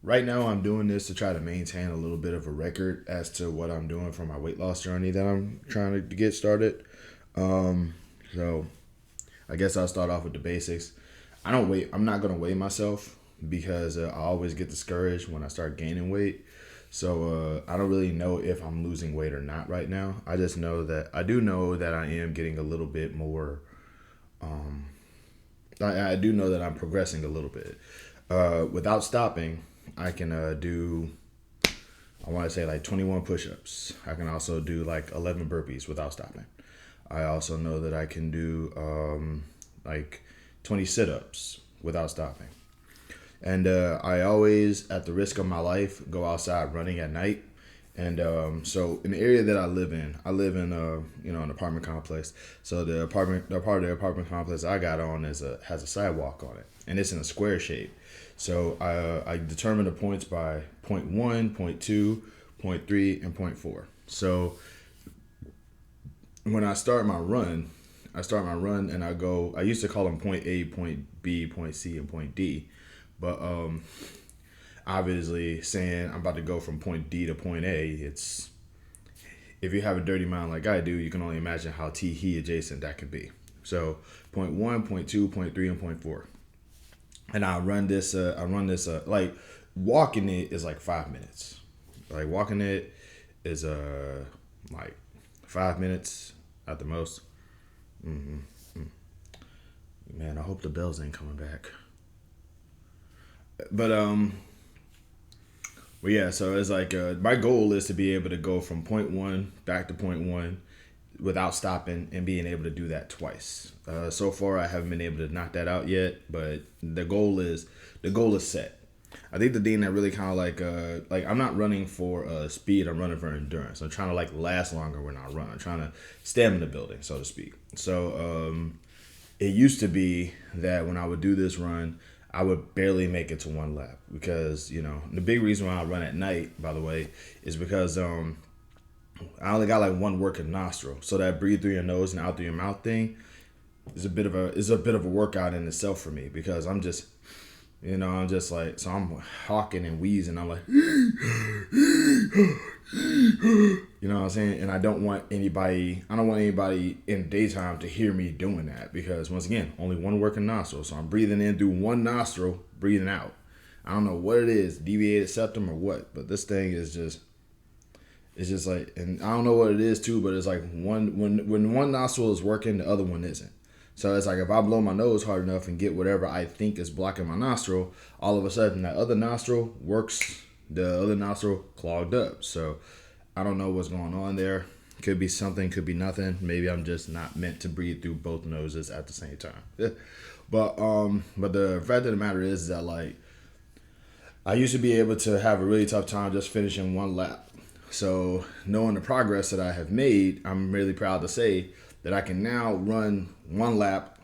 Right now, I'm doing this to try to maintain a little bit of a record as to what I'm doing for my weight loss journey that I'm trying to get started. So I guess I'll start off with the basics. I don't weigh. I'm not gonna weigh myself because I always get discouraged when I start gaining weight. So I don't really know if I'm losing weight or not right now. I just know that I do know that I am getting a little bit more. I do know that I'm progressing a little bit. Without stopping, I can do. I want to say like 21 push-ups. I can also do like 11 burpees without stopping. I also know that I can do like 20 sit-ups without stopping. And I always, at the risk of my life, go outside running at night. And so in the area that I live in an apartment complex. So the part of the apartment complex I got on has a sidewalk on it, and it's in a square shape. So I determine the points by point one, point two, point three, and point four. So when I start my run and I go. I used to call them point A, point B, point C, and point D, but obviously saying I'm about to go from point D to point A, it's if you have a dirty mind like I do, you can only imagine how he adjacent that could be. So point one, point two, point three, and point four. And I run this. Like walking it is like 5 minutes. Like walking it is like 5 minutes at the most. Man, I hope the bells ain't coming back. But Well, yeah, so it's like my goal is to be able to go from point one back to point one without stopping and being able to do that twice. So far, I haven't been able to knock that out yet, but the goal is set. I think the thing that really kind of like I'm not running for speed. I'm running for endurance. I'm trying to like last longer when I run. I'm trying to stamina building, so to speak. So it used to be that when I would do this run, I would barely make it to one lap because the big reason why I run at night, by the way, is because I only got like one working nostril, so that breathe through your nose and out through your mouth thing is a bit of a workout in itself for me because I'm just like so I'm hawking and wheezing. I'm like you know what I'm saying? And I don't want anybody in daytime to hear me doing that because once again, only one working nostril. So I'm breathing in through one nostril, breathing out. I don't know what it is, deviated septum or what, but this thing is just it's just like, and I don't know what it is too, but it's like when one nostril is working, the other one isn't. So it's like if I blow my nose hard enough and get whatever I think is blocking my nostril, all of a sudden that other nostril works, the other nostril clogged up. So I don't know what's going on there. Could be something, could be nothing. Maybe I'm just not meant to breathe through both noses at the same time. But the fact of the matter is that like I used to be able to have a really tough time just finishing one lap. So knowing the progress that I have made, I'm really proud to say that I can now run one lap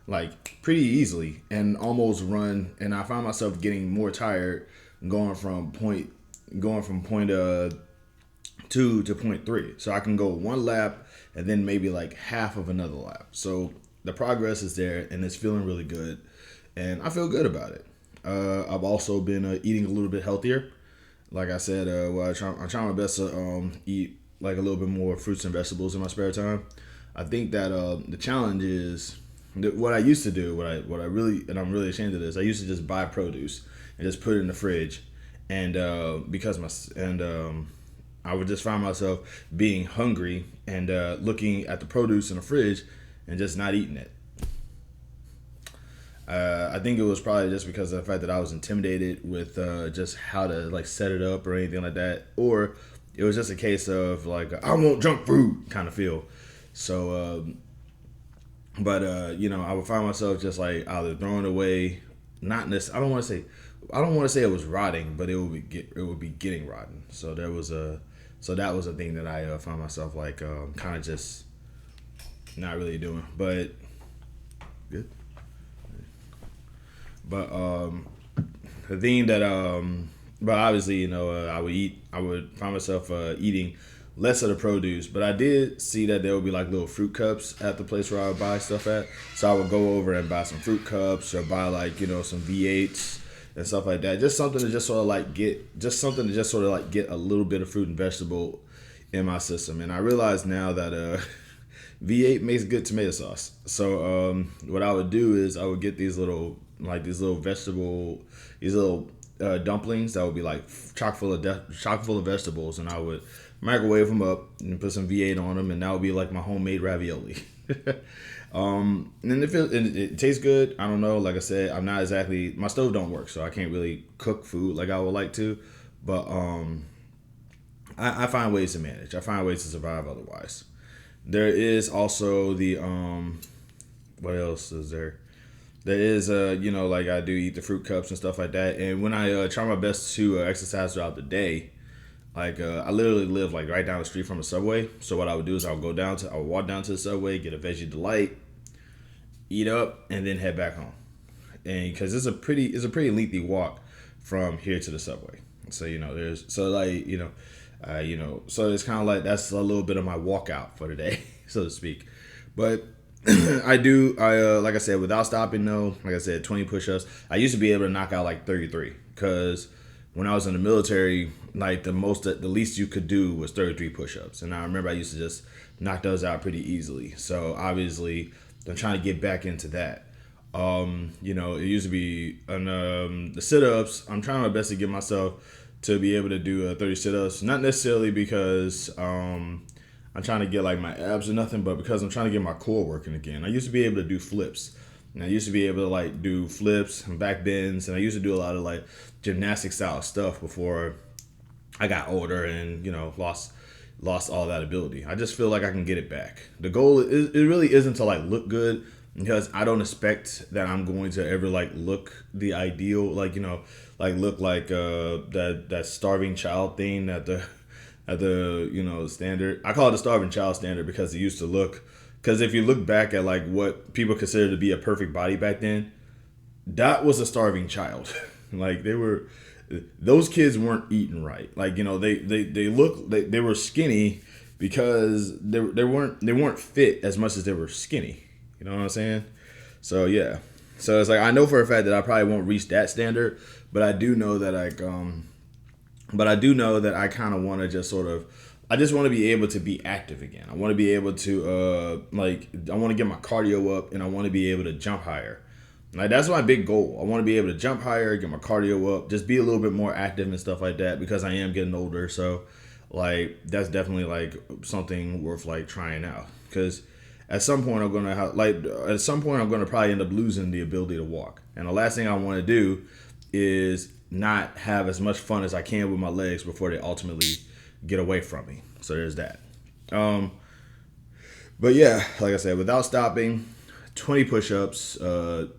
like pretty easily and almost run, and I find myself getting more tired going from point two to point three. So I can go one lap and then maybe like half of another lap. So the progress is there and it's feeling really good, and I feel good about it. I've also been eating a little bit healthier. Like I said, I'm trying my best to eat like a little bit more fruits and vegetables in my spare time. I think that the challenge is what I used to do. What I really, and I'm really ashamed of this. I used to just buy produce and just put it in the fridge, and I would just find myself being hungry and looking at the produce in the fridge and just not eating it. I think it was probably just because of the fact that I was intimidated with just how to like set it up or anything like that, or it was just a case of like I want junk food kind of feel. So, I would find myself just like either throwing away, not this. I don't want to say it was rotting, but it would be getting rotten. So that was a thing that I found myself like kind of just not really doing, but good. But the thing that but obviously I would find myself eating less of the produce, but I did see that there would be like little fruit cups at the place where I would buy stuff at. So I would go over and buy some fruit cups or buy like some V8s and stuff like that. Just something to just sort of like get a little bit of fruit and vegetable in my system. And I realize now that V8 makes good tomato sauce. So what I would do is I would get these little dumplings that would be like chock full of vegetables, and I would microwave them up and put some V8 on them, and that would be like my homemade ravioli. And it tastes good. I don't know. Like I said, I'm not exactly, my stove don't work, so I can't really cook food like I would like to. But I find ways to manage. I find ways to survive otherwise. There is also the what else is there? There is like I do eat the fruit cups and stuff like that. And when I try my best to exercise throughout the day, like I literally live like right down the street from a Subway. So what I would do is I would walk down to the Subway, get a veggie delight, eat up, and then head back home. And because it's a pretty lengthy walk from here to the Subway. So so it's kind of like that's a little bit of my walkout for the day, so to speak. But like I said, without stopping though, like I said, 20 push-ups. I used to be able to knock out like 33 because when I was in the military, like the least you could do was 33 push-ups. And I remember I used to just knock those out pretty easily. So obviously I'm trying to get back into that. It used to be on the sit-ups. I'm trying my best to get myself to be able to do 30 sit-ups. Not necessarily because I'm trying to get like my abs or nothing, but because I'm trying to get my core working again. I used to be able to do flips. And I used to be able to like do flips and back bends, and I used to do a lot of like gymnastic style stuff before I got older and lost all that ability. I just feel like I can get it back. The goal is it really isn't to like look good, because I don't expect that I'm going to ever like look the ideal, like look like that starving child thing at the standard. I call it the starving child standard because it used to look. Because if you look back at like what people considered to be a perfect body back then, that was a starving child. Like those kids weren't eating right. Like they were skinny because they weren't fit as much as they were skinny. You know what I'm saying? So yeah. So it's like I know for a fact that I probably won't reach that standard, but I do know that I kind of want to just sort of. I just want to be able to be active again. I want to be able to I want to get my cardio up, and I want to be able to jump higher. Like that's my big goal. I want to be able to jump higher, get my cardio up, just be a little bit more active and stuff like that because I am getting older. So like that's definitely like something worth like trying out, because at some point I'm gonna probably end up losing the ability to walk, and the last thing I want to do is not have as much fun as I can with my legs before they ultimately get away from me. So there's that. But yeah, like I said, without stopping, 20 push-ups, 20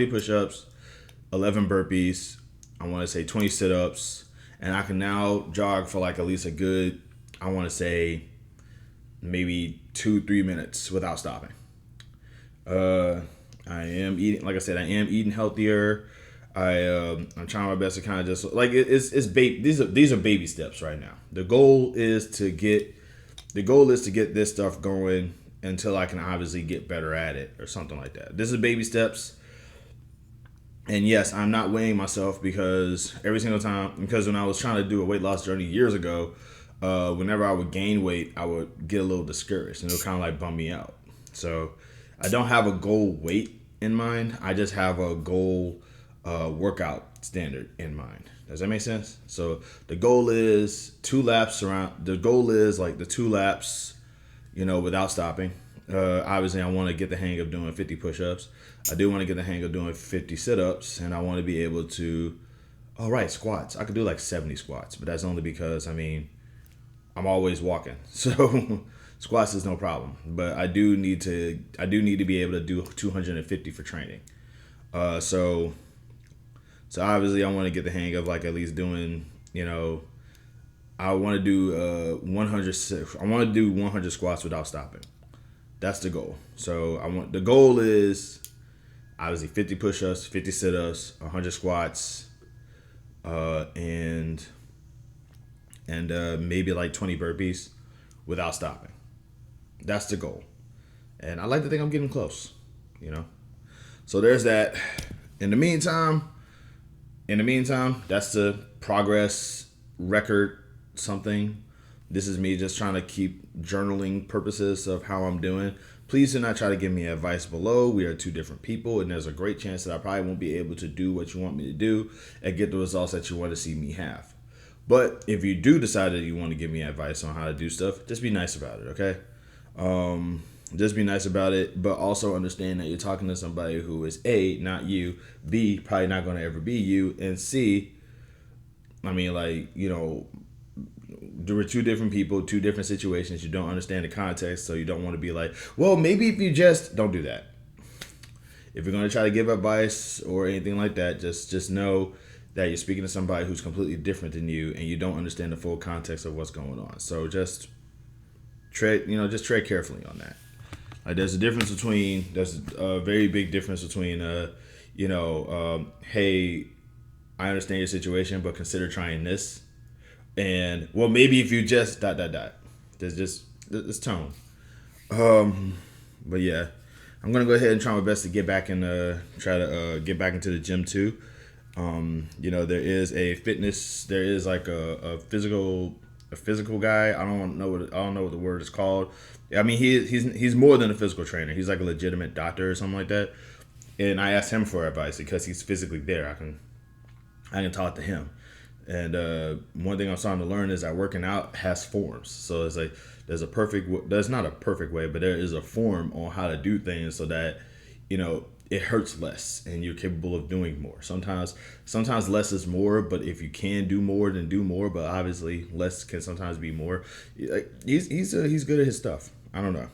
push-ups, 11 burpees, I want to say 20 sit-ups, and I can now jog for like at least a good, I want to say maybe 2-3 minutes without stopping. I am eating healthier. I'm trying my best to kind of just like these are baby steps right now. The goal is to get this stuff going until I can obviously get better at it or something like that. This is baby steps. And yes, I'm not weighing myself because when I was trying to do a weight loss journey years ago, whenever I would gain weight, I would get a little discouraged and it would kind of like bum me out. So I don't have a goal weight in mind. I just have a goal workout standard in mind. Does that make sense? So the goal is 2 laps around. The goal is like the 2 laps, without stopping. Obviously, I want to get the hang of doing 50 push-ups. I do want to get the hang of doing 50 sit-ups, and I want to be able to. Oh right, squats. I could do like 70 squats, but that's only because I'm always walking. So squats is no problem. But I do need to be able to do 250 for training. So obviously I want to get the hang of like at least doing, I want to do 100 squats without stopping. That's the goal. So the goal is obviously 50 push-ups, 50 sit-ups, 100 squats, and maybe like 20 burpees without stopping. That's the goal. And I like to think I'm getting close, So there's that. In the meantime, that's the progress record something. This is me just trying to keep journaling purposes of how I'm doing. Please do not try to give me advice below. We are two different people, and there's a great chance that I probably won't be able to do what you want me to do and get the results that you want to see me have. But if you do decide that you want to give me advice on how to do stuff, just be nice about it, okay? Just be nice about it, but also understand that you're talking to somebody who is A, not you, B, probably not going to ever be you, and C, I mean, like, there were two different people, two different situations. You don't understand the context, so you don't want to be like, well, maybe if you just don't do that. If you're going to try to give advice or anything like that, just know that you're speaking to somebody who's completely different than you, and you don't understand the full context of what's going on. So just tread carefully on that. Like there's a very big difference between hey, I understand your situation, but consider trying this, and well, maybe if you just dot dot dot. There's just this tone. But yeah, I'm gonna go ahead and try my best to get back and try to get back into the gym too. There is there is like a physical guy. I don't know what the word is called. I mean, he's more than a physical trainer. He's like a legitimate doctor or something like that. And I asked him for advice because he's physically there. I can talk to him. And one thing I'm starting to learn is that working out has forms. So it's like there's not a perfect way, but there is a form on how to do things so that it hurts less and you're capable of doing more. Sometimes less is more, but if you can do more, then do more. But obviously, less can sometimes be more. Like he's good at his stuff. I don't know,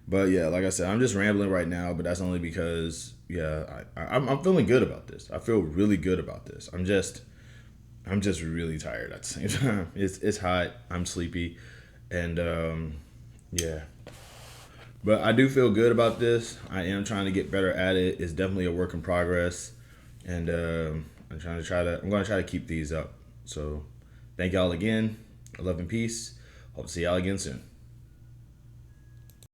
but yeah, like I said, I'm just rambling right now. But that's only because I'm feeling good about this. I feel really good about this. I'm just really tired at the same time. It's hot. I'm sleepy, and yeah. But I do feel good about this. I am trying to get better at it. It's definitely a work in progress, and I'm going to try to keep these up. So, thank y'all again. Love and peace. Hope to see y'all again soon.